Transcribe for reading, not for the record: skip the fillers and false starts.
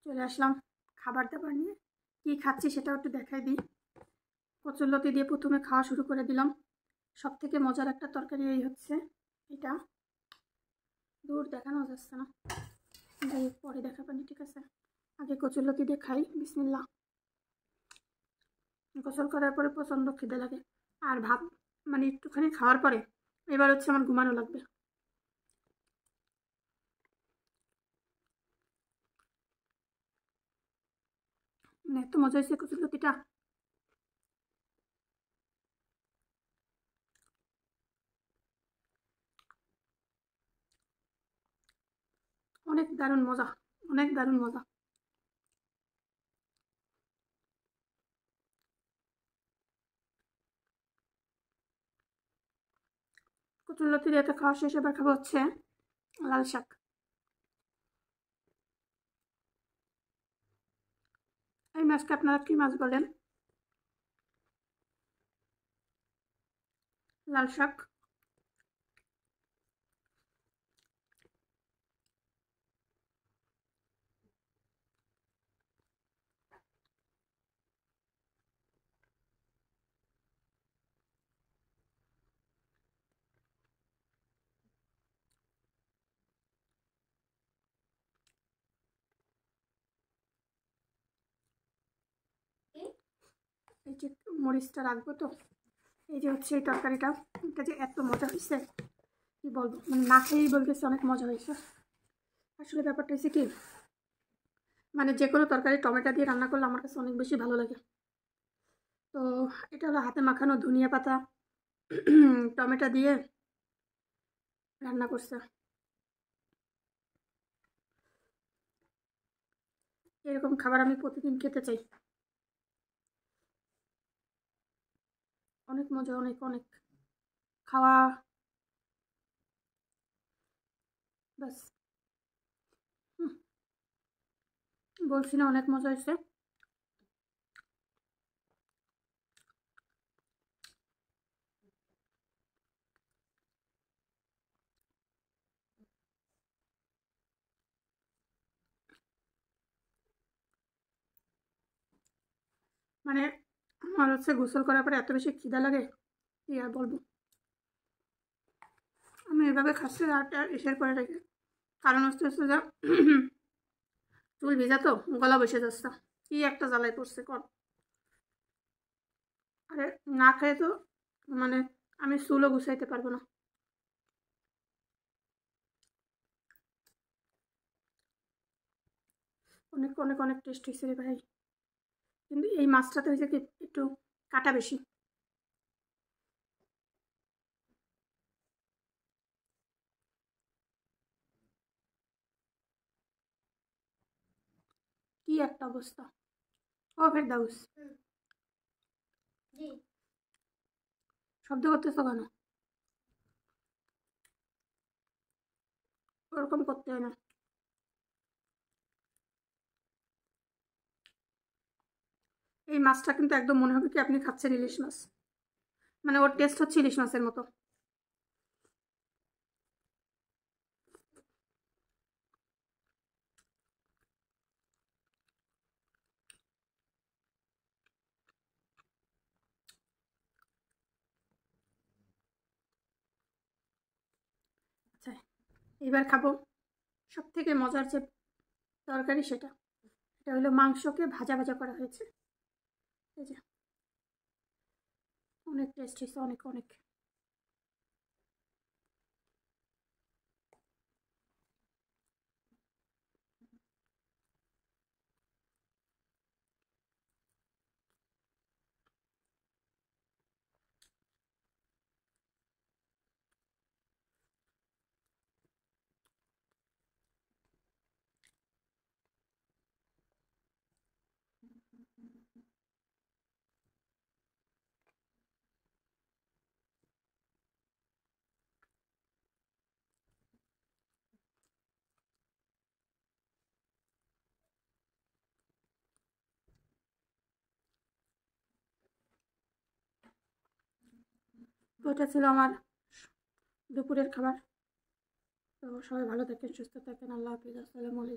চলে আসলাম খাবার দাবার নিয়ে। কি খাচ্ছি সেটাও একটু দেখাই দিই। কচুরলতি দিয়ে প্রথমে খাওয়া শুরু করে দিলাম। সব থেকে মজার একটা তরকারি এই হচ্ছে এটা। দূর দেখানো যাচ্ছে না, যাই হোক পরে দেখাবেন, ঠিক আছে। আগে কচুরলতি দিয়ে খাই, বিসমিল্লাহ। গোসল করার পরে প্রচণ্ড খিদে লাগে, আর ভাত মানে একটুখানি খাওয়ার পরে এবার হচ্ছে আমার ঘুমানো লাগবে। মানে এত মজা হয়েছে কচুরলতিটা। অনেক দারুণ মজা, অনেক দারুণ মজা। কচুরলতি দিয়ে তো খাওয়া শেষ, এবার খাবো হচ্ছে লাল শাক। এই মাছকে আপনারা কি মাছ বলেন? লাল শাক। এই যে মরিচটা রাখবো তো, এই যে হচ্ছে এই তরকারিটা, এটা যে এত মজা হয়েছে কি বলবো, মানে না খেয়েই বলতেছে অনেক মজা হয়েছে। আসলে ব্যাপারটা হচ্ছে কি, মানে যে কোনো তরকারি টমেটো দিয়ে রান্না করলে আমার কাছে অনেক বেশি ভালো লাগে। তো এটা হলো হাতে মাখানো ধনিয়া পাতা টমেটো দিয়ে রান্না করছে। এরকম খাবার আমি প্রতিদিন খেতে চাই। অনেক মজা, অনেক অনেক খাওয়া। ব্যাস, বলছি না অনেক মজা হয়েছে। মানে আমার হচ্ছে গোসল করার পরে এত বেশি খিদা লাগে কি আর বলবো। আমি এভাবে খাচ্ছি আর এসের পরে রেখে, কারণ হচ্ছে যে চুল ভেজা তো, গলা বসে যাচ্ছে। কি একটা জ্বালায় পড়ছে কর। আরে না খেয়ে তো মানে আমি চুলও গুছাইতে পারবো না। অনেক অনেক অনেক টেস্ট হয়েছে রে ভাই, কিন্তু এই মাছটাতে হয়েছে কি একটু কাটা বেশি। কি একটা অবস্থা। ও ফেরদাউস, শব্দ করতেছো কেন? ওরকম করতে হয় না। এই মাছটা কিন্তু একদম মনে হবে কি আপনি খাচ্ছেন ইলিশ মাছ, মানে ওর টেস্ট হচ্ছে ইলিশ মাছের মতো। আচ্ছা, এবার খাবো সব থেকে মজার যে তরকারি সেটা। এটা হলো মাংসকে ভাজা ভাজা করা হয়েছে। এই যে অনেক টেস্ট হয়েছে, অনেক অনেক। তো এটা ছিল আমার দুপুরের খাবার। তো সবাই ভালো থাকেন, সুস্থ থাকেন, আল্লাহ হাফিজ, আসসালামু আলাইকুম।